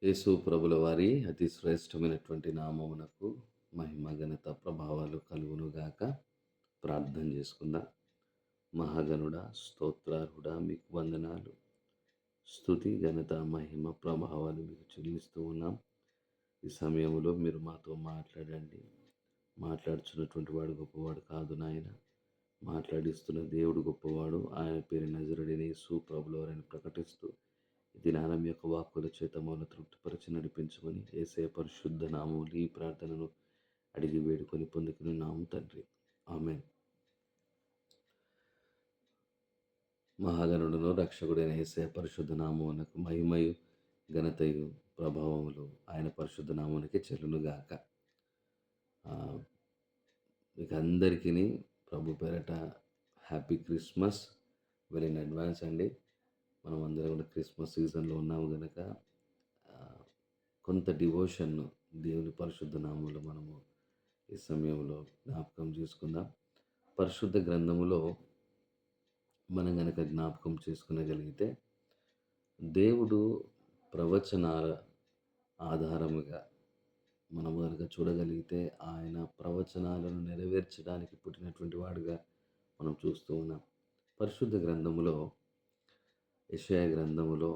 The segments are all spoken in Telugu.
యేసు ప్రభుల వారి అతి శ్రేష్టమైనటువంటి నామమునకు మహిమ ఘనత ప్రభావాలు కలుగునుగాక. ప్రార్థన చేసుకుందాం. మహాగణుడా, స్తోత్రార్హుడా, మీకు వందనాలు. స్తుతి ఘనత మహిమ ప్రభావాలు మీకు చెల్లిస్తూ ఉన్నాం. ఈ సమయంలో మీరు మాతో మాట్లాడండి. మాట్లాడుచున్నటువంటి వాడు గొప్పవాడు కాదు నాయన, మాట్లాడిస్తున్న దేవుడు గొప్పవాడు. ఆయన పేరు నజరుడైన యేసు ప్రభుల వారిని ప్రకటిస్తూ ఈ దినాన మీ యొక్క వాక్కుల చేత మమ్మల్ని తృప్తిపరిచి నడిపించమని యేసయ్య పరిశుద్ధ నామములో ఈ ప్రార్థనను అడిగి వేడుకొని పొందుకున్నాము తండ్రి. ఆమేన్. మహాగణుడును రక్షకుడైన యేసయ్య పరిశుద్ధ నామమునకు మహిమయు ఘనతయు ప్రభావములు ఆయన పరిశుద్ధ నామమునకే చెల్లునుగాక. మీకు అందరికీ ప్రభు పేరట happy Christmas well in advance అండి. మనం అందరం కూడా క్రిస్మస్ సీజన్లో ఉన్నాము కనుక కొంత డివోషన్ను దేవుని పరిశుద్ధ నామంలో మనము ఈ సమయంలో జ్ఞాపకం చేసుకుందాం. పరిశుద్ధ గ్రంథములో మనం కనుక జ్ఞాపకం చేసుకునగలిగితే దేవుడు ప్రవచనాల ఆధారముగా మనము కనుక చూడగలిగితే ఆయన ప్రవచనాలను నెరవేర్చడానికి పుట్టినటువంటి వాడుగా మనం చూస్తూ ఉన్నాం. పరిశుద్ధ గ్రంథములో యెషయా గ్రంథములో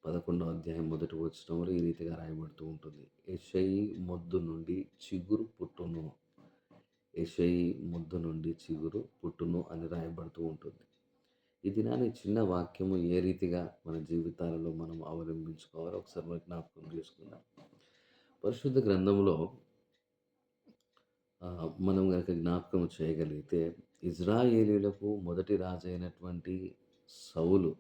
11వ అధ్యాయం మొదటి వచనంలో ఈ రీతిగా రాయబడుతూ ఉంటుంది. యెషయి మొద్దు నుండి చిగురు పుట్టును, యెషయి మొద్దు నుండి చిగురు పుట్టును అని రాయబడుతూ ఉంటుంది. ఈ దినాన్ని చిన్న వాక్యము ఏ రీతిగా మన జీవితాలలో మనం అవలంబించుకోవాలో ఒకసారి మనం జ్ఞాపకం చేసుకుందాం. పరిశుద్ధ గ్రంథంలో మనం కనుక జ్ఞాపకం చేయగలిగితే ఇజ్రాయేలీలకు మొదటి రాజు అయినటువంటి సౌలు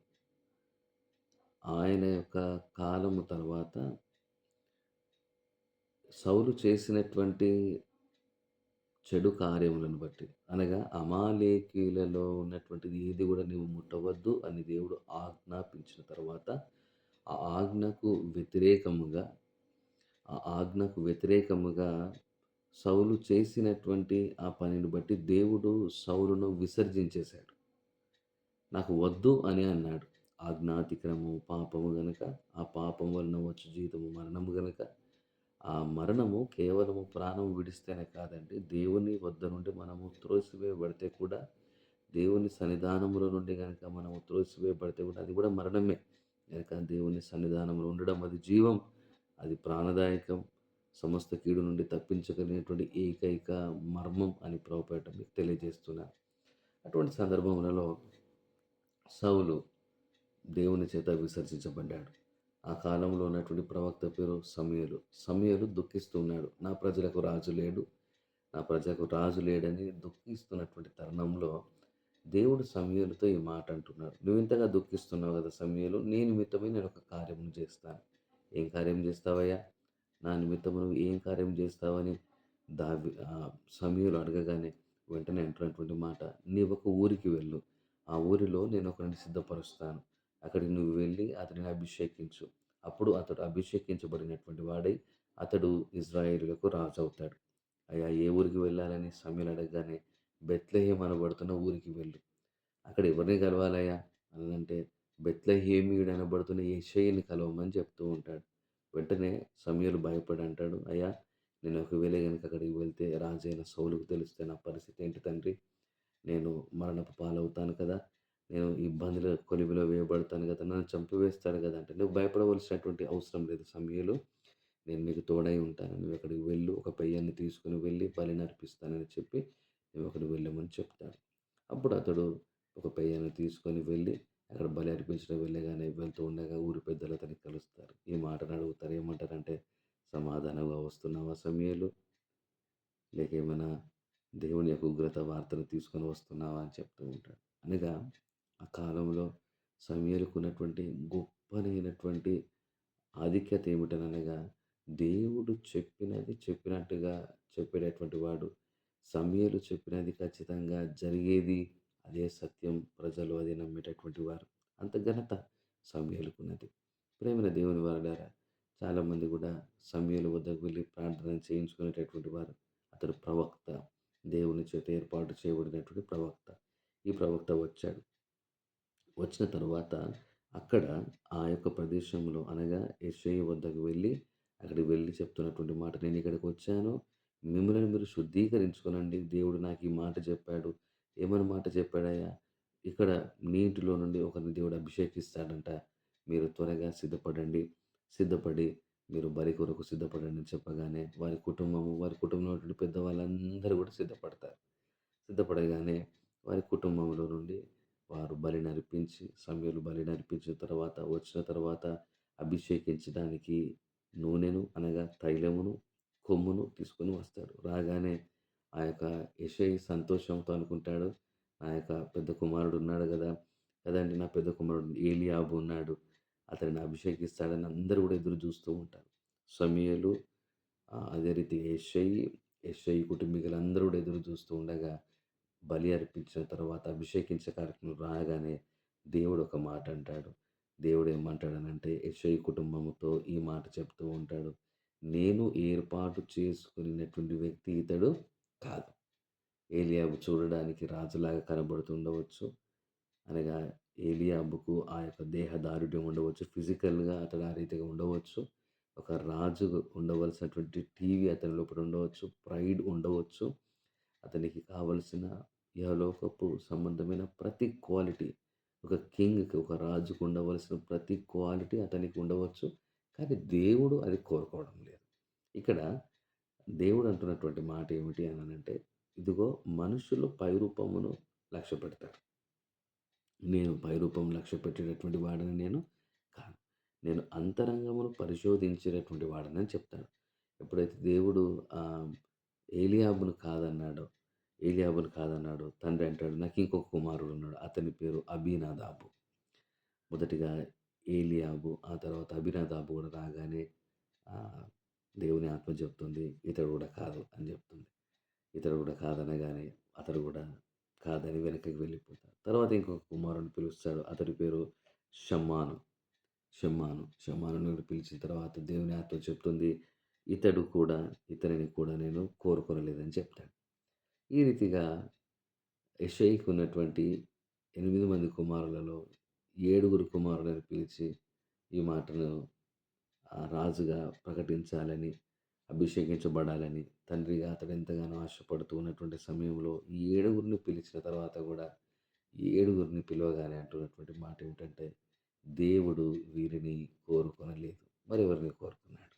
ఆయన యొక్క కాలము తర్వాత సౌలు చేసినటువంటి చెడు కార్యములను బట్టి, అనగా అమాలేకీయులలో ఉన్నటువంటిది ఏది కూడా నీవు ముట్టవద్దు అని దేవుడు ఆజ్ఞాపించిన తర్వాత ఆ ఆజ్ఞకు వ్యతిరేకముగా సౌలు చేసినటువంటి ఆ పనిని బట్టి దేవుడు సౌలును విసర్జించేశాడు. నాకు వద్దు అని అన్నాడు. ఆజ్ఞాతిక్రమము పాపము గనుక, ఆ పాపం వలన వచ్చు జీతము మరణము గనుక, ఆ మరణము కేవలము ప్రాణం విడిస్తేనే కాదండి, దేవుని వద్ద నుండి మనము త్రోసివేయబడితే కూడా, దేవుని సన్నిధానములో నుండి కనుక మనము త్రోసివేయబడితే కూడా అది కూడా మరణమే. కనుక దేవుని సన్నిధానంలో ఉండడం అది జీవం, అది ప్రాణదాయకం, సమస్త కీడు నుండి తప్పించగలిగినటువంటి ఏకైక మర్మం అని ప్రభుపేట మీకు తెలియజేస్తున్నాను. అటువంటి సందర్భములలో సౌలు దేవుని చేత విసర్జించబడ్డాడు. ఆ కాలంలో ఉన్నటువంటి ప్రవక్త పేరు సమూయేలు. సమూయేలు దుఃఖిస్తున్నాడు. నా ప్రజలకు రాజు లేడని దుఃఖిస్తున్నటువంటి తరుణంలో దేవుడు సమూయేలుతో ఈ మాట అంటున్నాడు. నువ్వు ఇంతగా దుఃఖిస్తున్నావు కదా సమూయేలు, నీ నిమిత్తమై నేను ఒక కార్యమును చేస్తాను. ఏం కార్యం చేస్తావయ్యా? నా నిమిత్తము నువ్వు ఏం కార్యం చేస్తావని సమూయేలు అడగగానే వెంటనే అంటున్నటువంటి మాట, నీవు ఒక ఊరికి వెళ్ళు, ఆ ఊరిలో నేను ఒకరిని సిద్ధపరుస్తాను, అక్కడికి నువ్వు వెళ్ళి అతడిని అభిషేకించు. అప్పుడు అతడు అభిషేకించబడినటువంటి వాడై అతడు ఇజ్రాయేలులకు రాజు అవుతాడు. అయ్యా, ఏ ఊరికి వెళ్ళాలని సమూయేలు అడగగానే బెత్లెహేం అనబడుతున్న ఊరికి వెళ్ళు. అక్కడ ఎవరిని కలవాలయ్యా అని అంటే బెత్లెహేమీయుడు అనబడుతున్న యెషయిని కలవమని చెప్తూ ఉంటాడు. వెంటనే సమూయేలు భయపడి అంటాడు, అయ్యా, నేను ఒకవేళ కనుక అక్కడికి వెళ్తే రాజైన సౌలుకు తెలిస్తే నా పరిస్థితి ఏంటి తండ్రి? నేను మరణపు పాలవుతాను కదా, నేను ఇబ్బందుల కొలిమిలో వేయబడతాను కదా, నన్ను చంపివేస్తాడు కదా. అంటే నువ్వు భయపడవలసినటువంటి అవసరం లేదు సమూయేలు, నేను నీకు తోడై ఉంటాను. నువ్వు అక్కడికి వెళ్ళు, ఒక పెయ్యాన్ని తీసుకుని వెళ్ళి బలిని అర్పిస్తానని చెప్పి నువ్వు అక్కడికి వెళ్ళమని చెప్తాడు. అప్పుడు అతడు ఒక పెయ్యాన్ని తీసుకొని వెళ్ళి అక్కడ బలి అర్పించడం వెళ్ళగానే వెళ్తూ ఉండగా ఊరి పెద్దలు అతనికి కలుస్తారు. ఈ మాటను అడుగుతారు. ఏమంటారంటే, సమాధానంగా వస్తున్నావా సమూయేలు, లేక ఏమైనా దేవుని యొక్క ఉగ్రత వార్తను తీసుకొని వస్తున్నావా అని చెప్తూ ఉంటాడు. అనగా ఆ కాలంలో సమూయేలుకు ఉన్నటువంటి గొప్పనైనటువంటి ఆధిక్యత ఏమిటనగా, దేవుడు చెప్పినది చెప్పినట్టుగా చెప్పేటటువంటి వాడు. సమూయేలు చెప్పినది ఖచ్చితంగా జరిగేది, అదే సత్యం, ప్రజలు అదే నమ్మేటటువంటి వారు. అంత ఘనత సమూయేలుకున్నది. ప్రేమైన దేవుని వారలారా, చాలామంది కూడా సమూయేలు వద్దకు వెళ్ళి ప్రార్థన చేయించుకునేటటువంటి వారు. అతడు ప్రవక్త, దేవుని చేత ఏర్పాటు చేయబడినటువంటి ప్రవక్త. ఈ ప్రవక్త వచ్చాడు. వచ్చిన తరువాత అక్కడ ఆ యొక్క ప్రదేశంలో అనగా యెషయి వద్దకు వెళ్ళి, అక్కడికి వెళ్ళి చెప్తున్నటువంటి మాట, "నేనిక్కడికొచ్చాను. మిమ్ములను మీరు శుద్ధీకరించుకొనండి. దేవుడు నాకు ఈ మాట చెప్పాడు." ఏమని మాట చెప్పాడయ్యా? ఇక్కడ నీ ఇంటిలో నుండి ఒకరిని దేవుడు అభిషేకిస్తాడంట. మీరు త్వరగా సిద్ధపడండి. సిద్ధపడి మీరు బలి కొరకు సిద్ధపడండి అని చెప్పగానే వారి కుటుంబంలో ఉన్నటువంటి పెద్దవాళ్ళందరూ కూడా సిద్ధపడతారు. సిద్ధపడగానే వారి కుటుంబంలో నుండి వారు బలినర్పించి సమూయేలు బలినర్పించిన తర్వాత వచ్చిన తర్వాత అభిషేకించడానికి నూనెను అనగా తైలమును, కొమ్మును తీసుకొని వస్తాడు. రాగానే ఆ యొక్క యెషయి సంతోషంతో అనుకుంటాడు. నా యొక్క పెద్ద కుమారుడు ఉన్నాడు గదా! కదండీ! నా పెద్ద కుమారుడు ఏలీయాబు ఉన్నాడు. అతడిని అభిషేకిస్తాడని అందరూ గూడా ఎదురు జూస్తూ ఉంటారు. సమూయేలు అదే రీతిగా యెషయి కుటుంబీకులందరూ గూడా ఎదురు జూస్తూ ఉండగా బలి అర్పించిన తర్వాత అభిషేకించే కార్యక్రమం రాగానే దేవుడు ఒక మాట అంటాడు. దేవుడు ఏమంటాడనంటే యెషయి కుటుంబముతో ఈ మాట చెప్తూ ఉంటాడు. నేను ఏర్పాటు చేసుకున్నటువంటి వ్యక్తి ఇతడు కాదు. ఏలీయాబు చూడడానికి రాజులాగా కనబడుతుండవచ్చు. అనగా ఏలీయాబుకు ఆ యొక్క దేహ దారుఢ్యం ఉండవచ్చు. ఫిజికల్‌గా అతడు ఆ రీతిగా ఉండవచ్చు. ఒక రాజు ఉండవలసినటువంటి టీవీ అతని లోపల ఉండవచ్చు. ప్రైడ్ ఉండవచ్చు. అతనికి కావలసిన ఇహలోకపు సంబంధమైన ప్రతి క్వాలిటీ ఒక కింగ్‌కి, ఒక రాజుకు ఉండవలసిన ప్రతి క్వాలిటీ అతనికి ఉండవచ్చు. కానీ దేవుడు అది కోరుకోవడం లేదు. ఇక్కడ దేవుడు అంటున్నటువంటి మాట ఏమిటి అనంటే, ఇదిగో మనుషులు పైరూపమును లక్ష్యపెడతారు. నేను పైరూపం లక్ష్యపెట్టేటటువంటి వాడిని నేను కాను. నేను అంతరంగమును పరిశోధించేటటువంటి వాడినని చెప్తాడు. ఎప్పుడైతే దేవుడు ఆహ్, ఏలీయాబును కాదన్నాడో తండ్రి అంటాడు, "నాకింకొక కుమారుడున్నాడు. అతని పేరు అబీనాదాబు." మొదటిగా ఏలీయాబు, ఆ తర్వాత అబీనాదాబు గూడా రాగానే ఆహ్, దేవుని ఆత్మ చెప్తుంది, "ఇతడు గూడా కాదు" అని చెప్తుంది. ఇతడు గూడా కాదనగానే అతడు గూడా కాదని వెనక్కి వెళ్ళిపోతాడు. తర్వాత ఇంకొక కుమారుడిని పిలుస్తాడు. అతడి పేరు షమ్మాను. షమ్మానుని గూడా పిలిచిన తర్వాత దేవుని ఆత్మ చెప్తుంది, ఇతనిని కూడా నేను కోరుకొనలేదని చెప్తాడు. ఈ రీతిగా యెషయికి ఉన్నటువంటి 8 మంది కుమారులలో 7 కుమారులను పిలిచి ఈ మాటను రాజుగా ప్రకటించాలని, అభిషేకించబడాలని తండ్రిగా అతడు ఎంతగానో ఆశపడుతూ ఉన్నటువంటి సమయంలో ఈ 7 పిలిచిన తర్వాత గూడా ఈ 7 పిలవగానే అంటున్నటువంటి మాట ఏమిటంటే, దేవుడు వీరిని కోరుకొనలేదు. మరెవరిని కోరుకున్నాడు?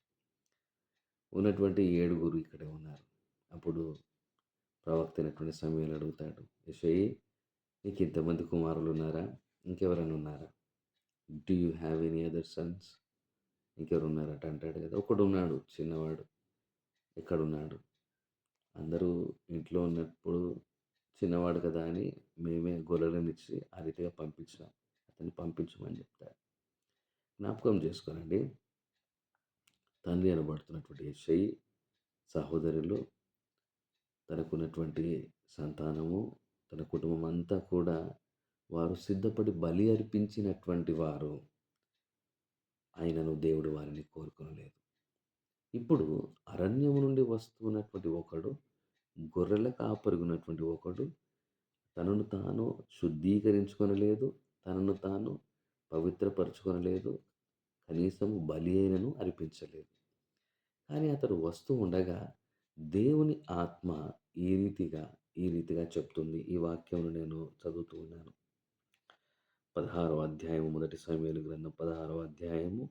ఉన్నటువంటి 7 ఇక్కడే ఉన్నారు. అప్పుడు ప్రవక్త అయినటువంటి సమూయేలు అడుగుతాడు, యెషయి, నీకింతమంది కుమారులున్నారా? ఇంకెవరైనా ఉన్నారా? Do you have any other sons? ఇంకెవరున్నారట అంటాడు కదా! ఒకడున్నాడు చిన్నవాడు. ఎక్కడున్నాడు? అందరూ ఇంట్లో ఉన్నప్పుడు చిన్నవాడు కదా అని మేమే గొర్రెలనిచ్చి ఆ రీతిగా పంపించాం. అతన్ని పంపించమని చెప్తాడు. జ్ఞాపకం చేసుకోనండి. తండ్రి అనబడుతున్నటువంటి యెషయి సహోదరులు, తనకున్నటువంటి సంతానము, తన కుటుంబం అంతా కూడా వారు సిద్ధపడి బలి అర్పించినటువంటి వారు. అయినను దేవుడు వారిని కోరుకొనలేదు. ఇప్పుడు అరణ్యము నుండి వస్తున్నటువంటి ఒకడు, గొర్రెల కాపరిగున్నటువంటి ఒకడు తనను తాను శుద్ధీకరించుకొనలేదు. తనను తాను పవిత్రపరచుకొనలేదు. కనీసము బలి అయినను అర్పించలేదు. కానీ అతడు వస్తూ ఉండగా దేవుని ఆత్మ ఈ రీతిగా చెప్తుంది. ఈ వాక్యమును నేను చదువుతూ ఉన్నాను. 16వ అధ్యాయము మొదటి సమూయేలు గ్రంథం 16వ అధ్యాయము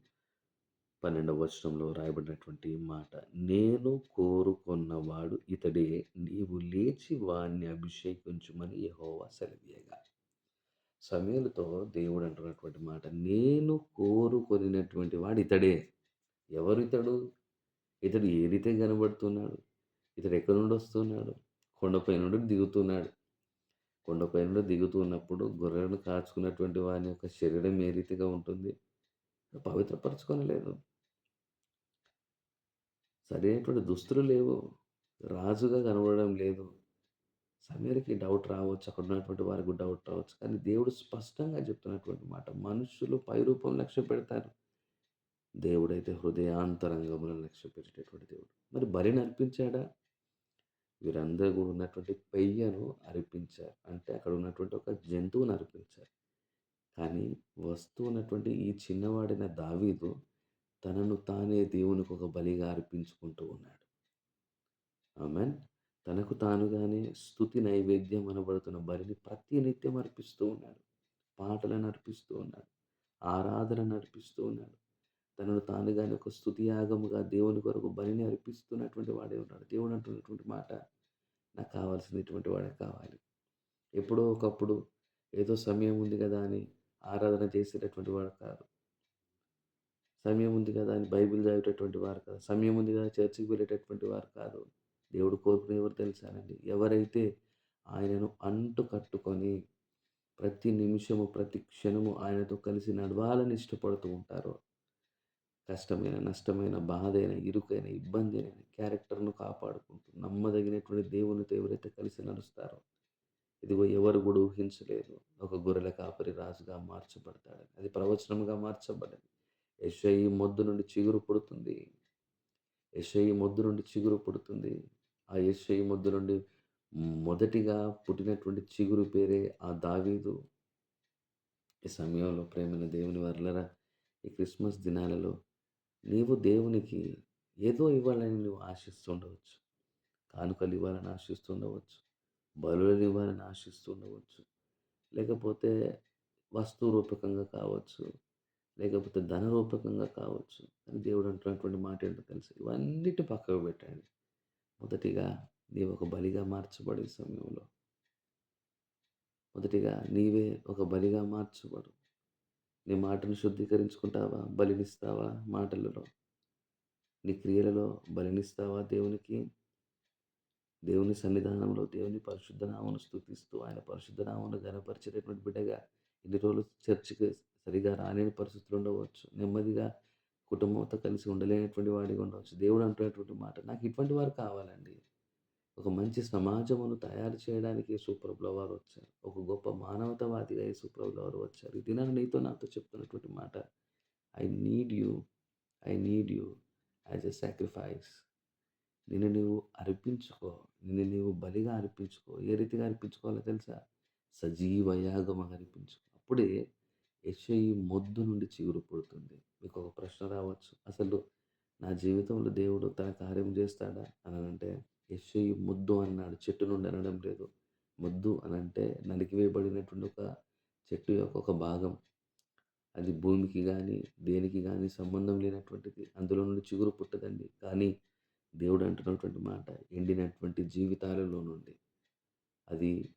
12వ వచనంలో రాయబడినటువంటి మాట. నేను కోరుకొన్నవాడు ఇతడే, నీవు లేచి వాణ్ణి అభిషేకించుమని యెహోవా సెలవీయగా. సమూయేలుతో దేవుడు అంటున్నటువంటి మాట, నేను కోరుకొనినటువంటి వాడు ఇతడే. ఎవరితడు? ఇతడు ఏ రీతిగా కనబడుతున్నాడు? ఇతడు ఎక్కడి నుండి వస్తున్నాడు? కొండపై నుండి దిగుతున్నాడు. కొండపై నుండి దిగుతూ ఉన్నప్పుడు గొర్రెలను కాచుకున్నటువంటి వాని యొక్క శరీరం ఏ రీతిగా ఉంటుంది? పవిత్రపరచుకొనలేదు. సరైనటువంటి దుస్తులు లేవు. రాజుగా కనబడడం లేదు. సమూయేలుకి డౌట్ రావచ్చు. అక్కడ ఉన్నటువంటి వారికి డౌట్ రావచ్చు. కానీ దేవుడు స్పష్టంగా చెప్తున్నటువంటి మాట, మనుషులు పైరూపం లక్ష్యపెడతారు. దేవుడైతే హృదయాంతరంగములను లక్ష్యపెట్టేటటువంటి దేవుడు. మరి బలిని అర్పించాడా? వీరందరూ కూడా ఉన్నటువంటి పెయ్యను అర్పించారు. అంటే అక్కడ ఉన్నటువంటి ఒక జంతువుని అర్పించారు. కానీ వస్తూ ఉన్నటువంటి ఈ చిన్నవాడైన దావీదు తనను తానే దేవునికి ఒక బలిగా అర్పించుకుంటూ ఉన్నాడు. ఆమెన్. తనకు తానుగానే స్తుతి నైవేద్యం అనబడుతున్న బలిని ప్రతినిత్యం అర్పిస్తూ ఉన్నాడు. పాటలను అర్పిస్తూ ఉన్నాడు. ఆరాధనను అర్పిస్తూ ఉన్నాడు. తనను తానుగానే ఒక స్తుతి యాగముగా దేవుని కొరకు బలిని అర్పిస్తున్నటువంటి వాడే ఉన్నాడు. దేవుడు అంటున్నటువంటి మాట, నాకు కావాల్సింది ఇటువంటి వాడే కావాలి. ఎప్పుడో ఒకప్పుడు ఏదో సమయం ఉంది కదా అని ఆరాధన చేసేటటువంటి వాడు కాదు. సమయం ఉంది కదా అని బైబిల్ చదివేటటువంటి వారు కాదు. సమయం ఉంది కదా చర్చికి వెళ్ళేటటువంటి వారు కాదు. దేవుడు కోరుకునేది ఎవరు తెలుసానండి? ఎవరైతే ఆయనను అంటు కట్టుకొని ప్రతి నిమిషము, ప్రతి క్షణము ఆయనతో కలిసి నడవాలని ఇష్టపడుతూ ఉంటారో, కష్టమైన, నష్టమైన, బాధైన, ఇరుకైన, ఇబ్బంది అయిన క్యారెక్టర్‌ను కాపాడుకుంటూ నమ్మదగినటువంటి దేవునితో ఎవరైతే కలిసి నడుస్తారో, ఇదిగో ఎవరు కూడా ఊహించలేదు. ఒక గొర్రెల కాపరి రాజుగా మార్చబడతాడని. అది ప్రవచనంగా మార్చబడింది. యెషయి మొద్దు నుండి చిగురు పుడుతుంది. యెషయి మొద్దు నుండి చిగురు పుడుతుంది. ఆ యెషయి మొద్దు నుండి మొదటిగా పుట్టినటువంటి చిగురు పేరే ఆ దావీదు. ఈ సమయంలో ప్రేమైన దేవుని వర్లరా, ఈ క్రిస్మస్ దినాలలో నీవు దేవునికి ఏదో ఇవ్వాలని నువ్వు ఆశిస్తుండవచ్చు. కానుకలు ఇవ్వాలని ఆశిస్తుండవచ్చు. బలులను ఇవ్వాలని ఆశిస్తుండవచ్చు. లేకపోతే వస్తు రూపకంగా కావచ్చు. లేకపోతే ధన రూపకంగా కావచ్చు. కానీ దేవుడు అంటున్నటువంటి మాట ఏంటో తెలుసా? ఇవన్నిటిని పక్కకు పెట్టండి. మొదటిగా నీవు ఒక బలిగా మార్చబడే సమయంలో, మొదటిగా నీవే ఒక బలిగా మార్చబడు. నీ మాటను శుద్ధీకరించుకుంటావా? బలినిస్తావా మాటలలో? నీ క్రియలలో బలినిస్తావా దేవునికి? దేవుని సన్నిధానంలో దేవుని పరిశుద్ధ నామమును స్తుతిస్తూ, ఆయన పరిశుద్ధ నామమును ఘనపరిచేటటువంటి బిడ్డగా ఇన్ని రోజులు చర్చికి సరిగ్గా రాలేని పరిస్థితులు ఉండవచ్చు. నెమ్మదిగా కుటుంబంతో కలిసి ఉండలేనటువంటి వాడిగా ఉండవచ్చు. దేవుడు అంటున్నటువంటి మాట, నాకు ఇటువంటి వారు కావాలండి. ఒక మంచి సమాజమును తయారు చేయడానికి యేసుప్రభుల వారు వచ్చారు. ఒక గొప్ప మానవతావాదిగా యేసుప్రభుల వారు వచ్చారు. ఈ దినాన నీతో నాతో చెప్తున్నటువంటి మాట, I need you, I need you as a sacrifice. నిన్ను నీవు అర్పించుకో. నిన్ను నీవు బలిగా అర్పించుకో. ఏ రీతిగా అర్పించుకోవాలో తెలుసా? సజీవ యాగముగా అర్పించుకో. అప్పుడే యెషయి మొద్దు నుండి చిగురు పుడుతుంది. మీకొక ప్రశ్న రావచ్చు. అసలు నా జీవితంలో దేవుడు తన కార్యం చేస్తాడా అనంటే, యెషయి మొద్దు అన్నాడు. చెట్టు నుండి అనడం లేదు. మొద్దు అనంటే నలికివేయబడినటువంటి ఒక చెట్టు యొక్క ఒక భాగం. అది భూమికి గాని, దేనికి గాని సంబంధం లేనటువంటిది. అందులో నుండి చిగురు పుట్టదండి. కానీ దేవుడు అంటున్నటువంటి మాట, ఎండినటువంటి జీవితాలలో నుండి, అది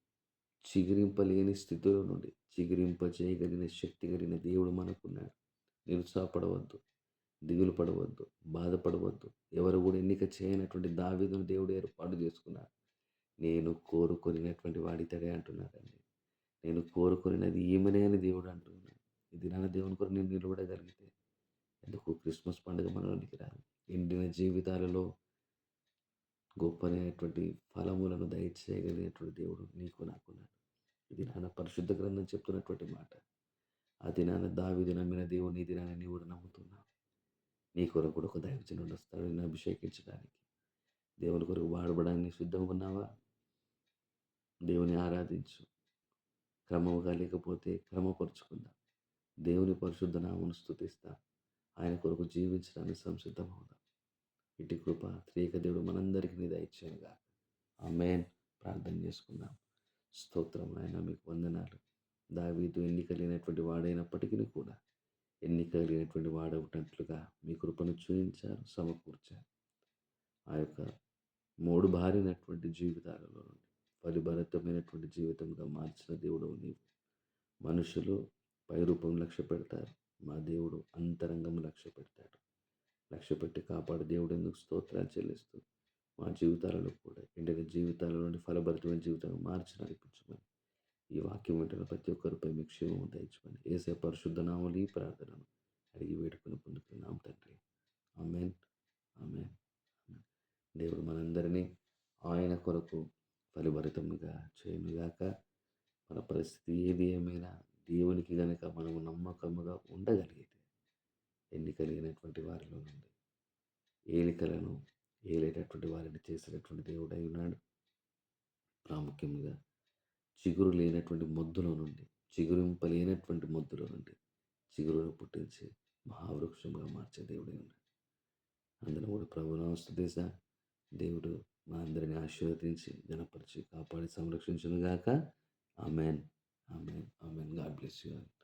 చిగురింపలేని స్థితిలో నుండి చిగురింపజేయగలిగిన శక్తి కలిగిన దేవుడు మనకున్నాడు. నిరుత్సాహపడవద్దు, దిగులు పడవద్దు, బాధపడవద్దు. ఎవరు కూడా ఎన్నిక చేయనటువంటి దావీదును దేవుడు ఏర్పాటు చేసుకున్నాడు. నేను కోరుకొనినటువంటి వాడితడే అంటున్నాడండి. నేను కోరుకొనినది ఈమెనే అని దేవుడు అంటున్నాడు. ఈ దినాన దేవుని కొరకు నేను నిలబడగలిగితే ఎందుకు క్రిస్మస్ పండుగ మనలోనికి రాదు. ఎండిన జీవితాలలో గొప్పనైనటువంటి ఫలములను దయచేయగలిగినటువంటి దేవుడు నీకు నాకున్నాడు. ఇది నాన్న పరిశుద్ధ గ్రంథం చెప్తున్నటువంటి మాట. ఆ దినాన దావీదు నమ్మిన దేవుని ఈ దినాన నీవు కూడా నమ్ముతున్నావు. నీ కొరకు కూడా ఒక దైవజనుడు వస్తాడు నిన్ను అభిషేకించడానికి. దేవుని కొరకు వాడబడానికి సిద్ధంగా ఉన్నావా? దేవుని ఆరాధించు. క్రమముగా లేకపోతే క్రమపరుచుకుందాం. దేవుని పరిశుద్ధ నామమును స్తుతిస్తాం. ఆయన కొరకు జీవించడానికి సంసిద్ధమవుదాం. ఇటు కృప త్రియక దేవుడు మనందరికీ దయచేయనుగాక. ఆమేన్. ప్రార్థన చేసుకుందాం. స్తోత్రం నాయన, మీకు వందనాలు. దావీదు ఎన్నిక లేనటువంటి వాడైనప్పటికీ కూడా ఎన్నిక కలిగినటువంటి వాడవుటట్లుగా మీ కృపను చూయించారు, సమకూర్చారు. ఆ యొక్క మూడు బారినటువంటి జీవితాలలో నుండి ఫలిభరితమైనటువంటి జీవితంగా మార్చిన దేవుడవు నీవు. మనుషులు పైరూపం లక్ష్య పెడతారు. మా దేవుడు అంతరంగం లక్ష్య పెడతాడు. లక్ష్యపెట్టి కాపాడు దేవుడు ఎందుకు స్తోత్రాలు చెల్లిస్తూ మా జీవితాలలో కూడా ఎండిన జీవితాల నుండి ఫలభరితమైన జీవితంగా మార్చి నడిపించమని ఈ వాక్యం వింటున్న ప్రతి ఒక్కరిపై మీ క్షేమం దయచుమని యేసయ్య పరిశుద్ధ నామములో ఈ ప్రార్థనను అడిగి వేడుకొని పొందుతున్నాం తండ్రి. ఆమేన్. ఆమేన్. ఆమేన్. దేవుడు మనందరినీ ఆయన కొరకు ఫలిభరితముగా చేయనుగాక. మన పరిస్థితి ఏది ఏమైనా దేవునికి గనక మనము నమ్మకముగా ఉండగలిగితే ఎన్ని కలిగినటువంటి వారిలో నుండి ఏలికలను ఏలేటటువంటి వారిని చేసినటువంటి దేవుడై ఉన్నాడు. ప్రాముఖ్యంగా చిగురు లేనటువంటి మొద్దులో నుండి చిగురింపలేనటువంటి మొద్దులో నుండి చిగురును పుట్టించి మహావృక్షంగా మార్చే దేవుడే ఉన్నాడు. అందరం కూడా ప్రభువును స్తుతిద్దాం. దేవుడు మా అందరిని ఆశీర్వదించి, ఘనపరిచి, కాపాడి, సంరక్షించునుగాక. Amen. Amen. Amen. God bless you all.